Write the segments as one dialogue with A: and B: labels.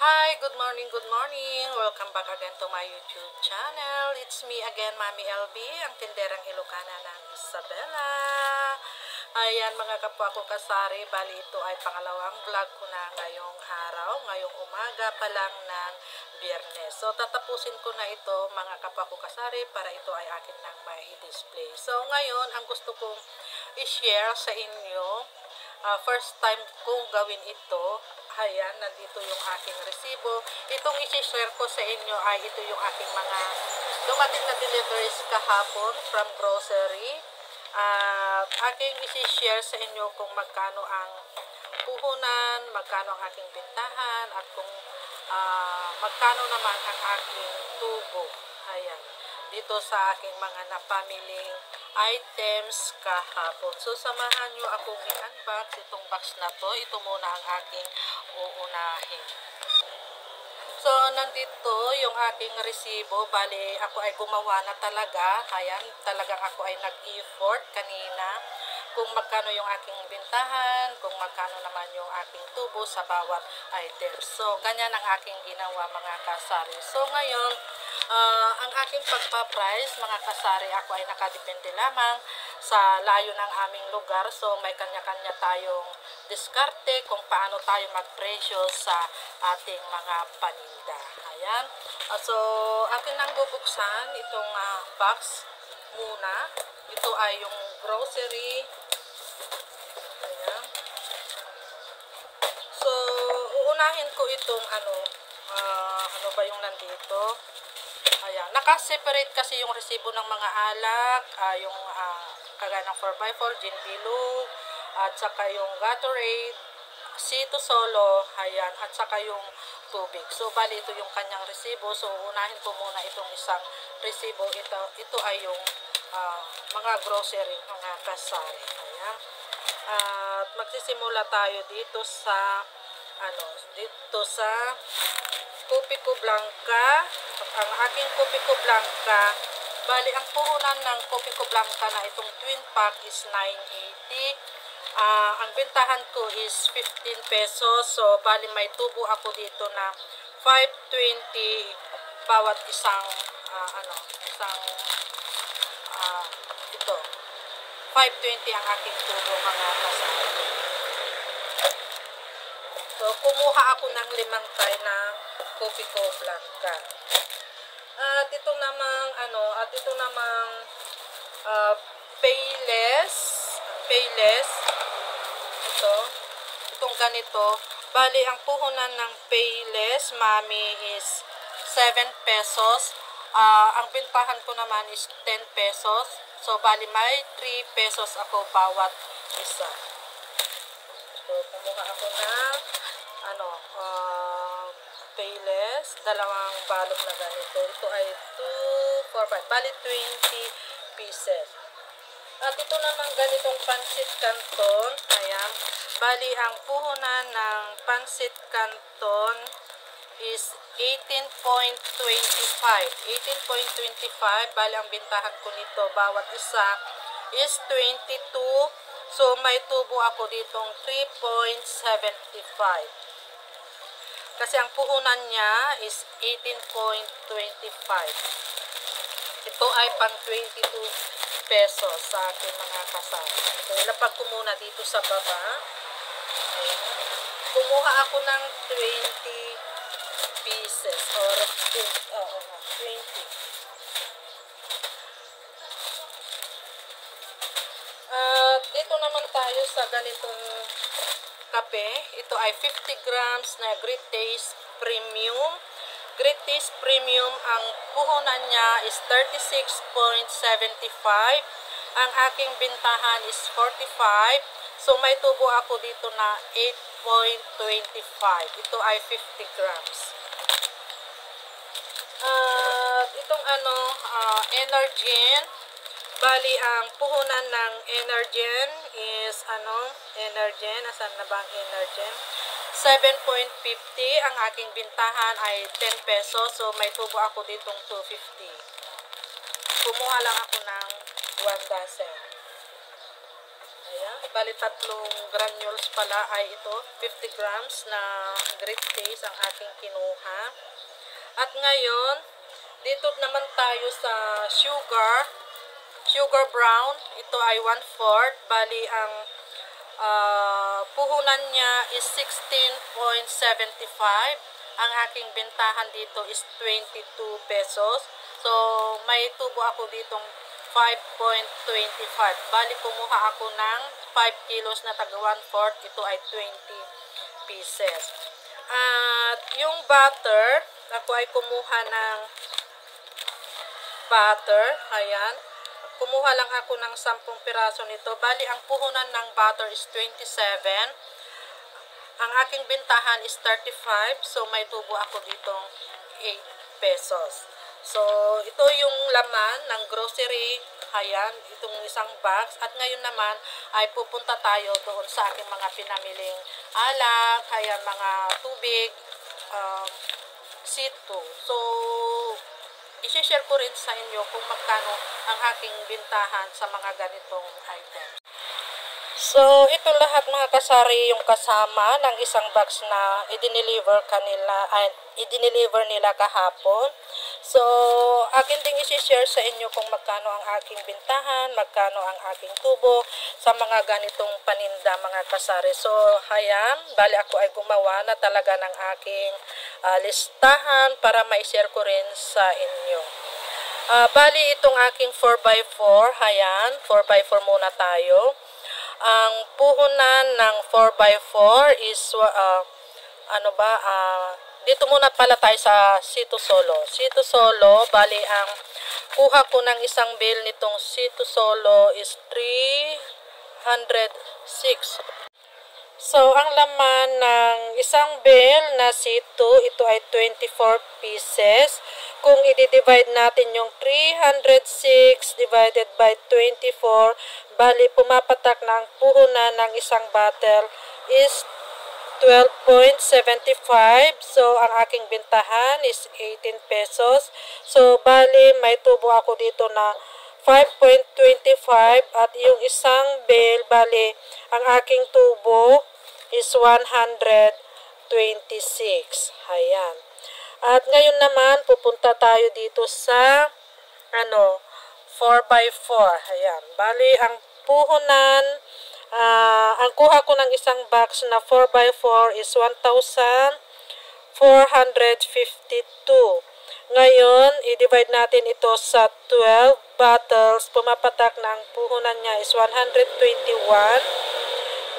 A: Hi, good morning, good morning. Welcome back again to my YouTube channel. It's me again, Mami LB, ang tinderang Ilocana ng Isabela. Ayan mga kapwa ko kasari, bali ito ay pangalawang vlog ko na ngayong araw, ngayong umaga pa lang ng Biyernes. So tatapusin ko na ito mga kapwa ko kasari para ito ay akin nang mai-display. So ngayon, ang gusto kong i-share sa inyo, first time kong gawin ito. Ayan, nandito yung aking resibo. Itong isi-share ko sa inyo ay ito yung aking mga dumating na deliveries kahapon from grocery. Aking isi-share sa inyo kung magkano ang puhunan, magkano ang aking bintahan, at kung magkano naman ang aking tubo. Ayan, dito sa aking mga napamiling items kahapon. So, samahan nyo akong i-unbox itong box na to. Ito muna ang aking uunahin. So, nandito yung aking resibo. Bali, ako ay gumawa na talaga. Ayan, talagang ako ay nag-effort kanina kung magkano yung aking bintahan, kung magkano naman yung aking tubo sa bawat item. So, ganyan ang aking ginawa mga kasari. So, ngayon, ang aking pagpa-price, mga kasari, ako ay nakadepende lamang sa layo ng aming lugar. So, may kanya-kanya tayong diskarte kung paano tayo magpresyo sa ating mga paninda. Ayan. So, akin nang bubuksan itong box muna. Ito ay yung grocery. Ayan. So, uunahin ko itong ano ba yung nandito. Ayan, naka-separate kasi yung resibo ng mga alak, yung kagaya ng 4x4, gin bilog, at saka yung Gatorade, Cito Solo, ayan, at saka yung tubig. So, bali ito yung kanyang resibo. So, unahin ko muna itong isang resibo. Ito ay yung mga grocery, mga kasari. Ayan. At magsisimula tayo dito sa Kopiko Blanca. Ang aking Kopiko Blanca, bali ang puhunan ng Kopiko Blanca na itong twin pack is 980. Ang bentahan ko is 15 pesos. So, bali may tubo ako dito na 520 bawat isang ito. 520 ang aking tubo mga kasama. So, kumuha ako ng 5 tay ng Kopiko Blanca. At ito namang Payless. Itong ganito. Bali, ang puhunan ng Payless, Mami, is 7 pesos. Ang bintahan ko naman is 10 pesos. So, bali, may 3 pesos ako bawat isa. So, kumuha ako ng Payless, dalawang balot na ganito. Ito ay 2, 4, 5, bali 20 pieces. At ito naman ganitong pansit canton. Ayan, bali ang puhunan ng pansit canton is 18.25. 18.25, bali ang bintahan ko nito bawat isa is 22. So, may tubo ako ditong 3.75. Kasi ang puhunan niya is 18.25. Ito ay pang 22 pesos sa ating mga kasama. So, ilapag ko muna dito sa baba. Kumuha ako ng 20 pieces or 20. Dito naman tayo sa ganitong kape. Ito ay 50 grams na Great Taste Premium. Great Taste Premium, ang puhunan niya is 36.75. Ang aking bintahan is 45. So, may tubo ako dito na 8.25. Ito ay 50 grams. Itong Energen. Bali, ang puhunan ng Energen is Energen, asan na ba ang Energen? 7.50. Ang aking bintahan ay 10 pesos. So, may tubo ako ditong 250. Kumuha lang ako ng 1 dozen. Ayan. Bali, 3 granules pala ay ito. 50 grams na great taste ang aking kinuha. At ngayon, dito naman tayo sa sugar brown. Ito ay 1/4. Bali, ang puhunan niya is 16.75. Ang aking bentahan dito is 22 pesos. So, may tubo ako ditong 5.25. Bali, kumuha ako ng 5 kilos na taga 1/4. Ito ay 20 pieces. At yung butter, ako ay kumuha ng butter. Ayan. Kumuha lang ako ng 10 piraso nito. Bali, ang puhunan ng butter is 27. Ang aking bintahan is 35. So, may tubo ako ditong 8 pesos. So, ito yung laman ng grocery. Ayan, itong isang box. At ngayon naman ay pupunta tayo doon sa aking mga pinamiling alak. Ayan, mga tubig, C2. So, i-share ko rin sa inyo kung magkano ang aking bintahan sa mga ganitong items. So, ito lahat mga kasari yung kasama ng isang box na i-deliver nila kahapon. So, akin ding i-share sa inyo kung magkano ang aking bintahan, magkano ang aking tubo sa mga ganitong paninda mga kasari. So, ayan, bali ako ay gumawa na talaga ng aking listahan para ma-share ko rin sa inyo. Bali itong aking 4x4, ayan, 4x4 muna tayo. Ang puhunan ng 4x4 is, dito muna pala tayo sa Sito Solo. Sito Solo, bali ang kuha ko ng isang bill nitong Sito Solo is 306. So, ang laman ng isang bill na Sito, ito ay 24 pieces. Kung i-divide natin yung 306 divided by 24, bali pumapatak ng puhunan ng isang bottle is 12.75. So, ang aking bintahan is 18 pesos. So, bali may tubo ako dito na 5.25 at yung isang bill, bali ang aking tubo is 126. Ayan. At ngayon naman, pupunta tayo dito sa 4x4. Ayan. Bali, ang puhunan, ang kuha ko ng isang box na 4x4 is 1,452. Ngayon, i-divide natin ito sa 12 bottles. Pumapatak ng puhunan niya is 121.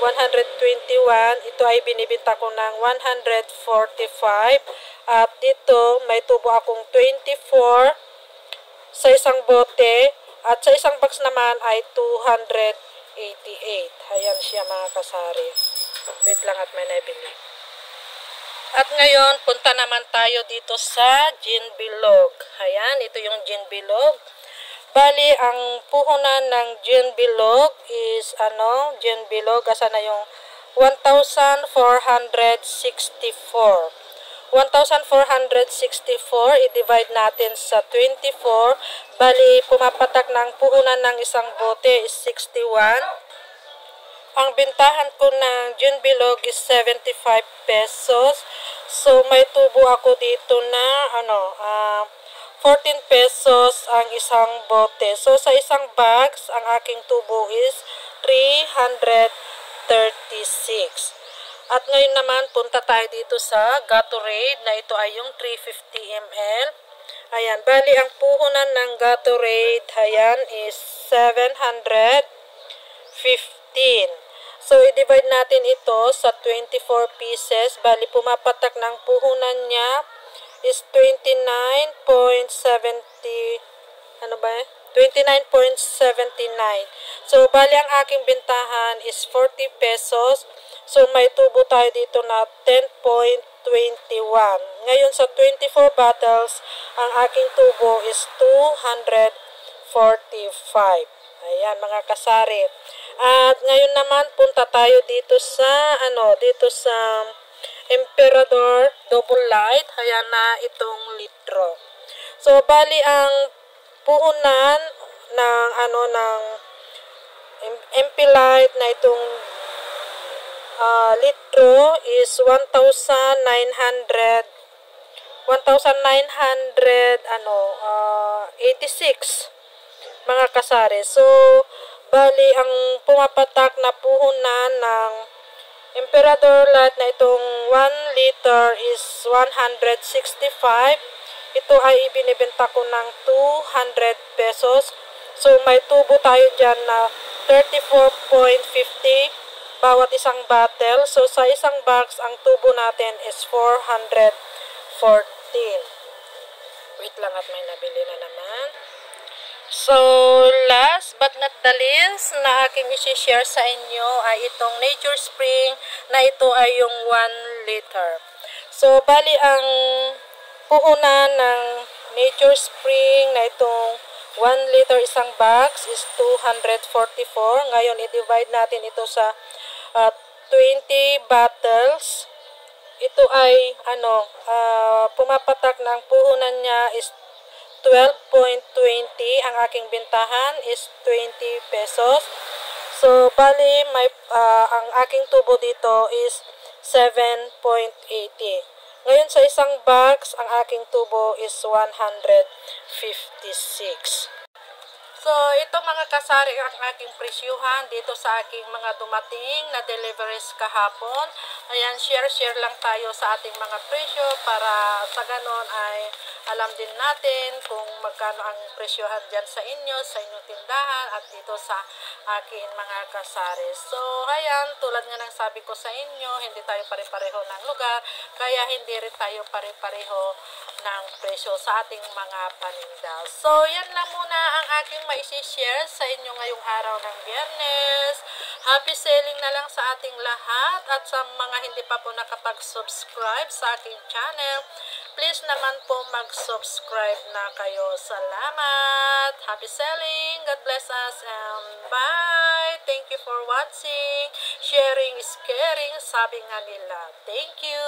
A: Ito ay binibenta ko ng 145. At dito, may tubo akong 24 sa isang bote. At sa isang box naman ay 288. Ayan siya mga kasari. Wait lang at may nabili. At ngayon, punta naman tayo dito sa gin bilog. Ayan, ito yung gin bilog. Bali, ang puhunan ng gin bilog is, gin bilog, asa na yung 1,464. 1,464, i-divide natin sa 24. Bali, pumapatak ng puhunan ng isang bote is 61. Ang bintahan ko ng gin bilog is 75 pesos. So, may tubo ako dito na, 14 pesos ang isang bote. So, sa isang box, ang aking tubo is 336. At ngayon naman, punta tayo dito sa Gatorade na ito ay yung 350 ml. Ayan, bali ang puhunan ng Gatorade, ayan, is 715. So, i-divide natin ito sa 24 pieces. Bali, pumapatak ng puhunan niya is 29.70, 29.79. So, bali ang aking bintahan is 40 pesos. So, may tubo tayo dito na 10.21. Ngayon, sa 24 bottles, ang aking tubo is 245. Ayan, mga kasari. At ngayon naman, punta tayo dito sa, Emperador Double Light. Ayan na itong litro. So, bali ang puhunan ng MP Light na itong litro is 1,986 mga kasari. So, bali ang pumapatak na puhunan ng Emperador Light na itong 1 liter is 165. Ito ay ibinibenta ko ng 200 pesos. So, may tubo tayo dyan na 34.50 bawat isang bottle. So, sa isang box, ang tubo natin is 414. Wait lang at may nabili na naman. So, last but not the least na aking isi-share sa inyo ay itong Nature Spring na ito ay yung 1 liter. So, bali ang puhunan ng Nature Spring na itong 1 liter isang box is 244. Ngayon, i-divide natin ito sa 20 bottles. Ito ay pumapatak ng puhunan niya is 12.20. Ang aking bintahan is 20 pesos. So, bali, ang aking tubo dito is 7.80. Ngayon, sa isang box, ang aking tubo is 156. So, ito mga kasari ang aking presyuhan dito sa aking mga dumating na deliveries kahapon. Ayan, share lang tayo sa ating mga presyo para sa ganon ay alam din natin kung magkano ang presyohan dyan sa inyong tindahan at dito sa aking mga kasari. So, ayan, tulad nga ng sabi ko sa inyo, hindi tayo pare-pareho ng lugar, kaya hindi rin tayo pare-pareho ng presyo sa ating mga paninda. So, yan lang muna ang aking maisi-share sa inyo ngayong araw ng Biyernes. Happy selling na lang sa ating lahat at sa mga hindi pa po nakapag-subscribe sa aking channel, please naman po mag-subscribe na kayo. Salamat! Happy selling! God bless us and bye! Thank you for watching. Sharing is caring, sabi nga nila. Thank you!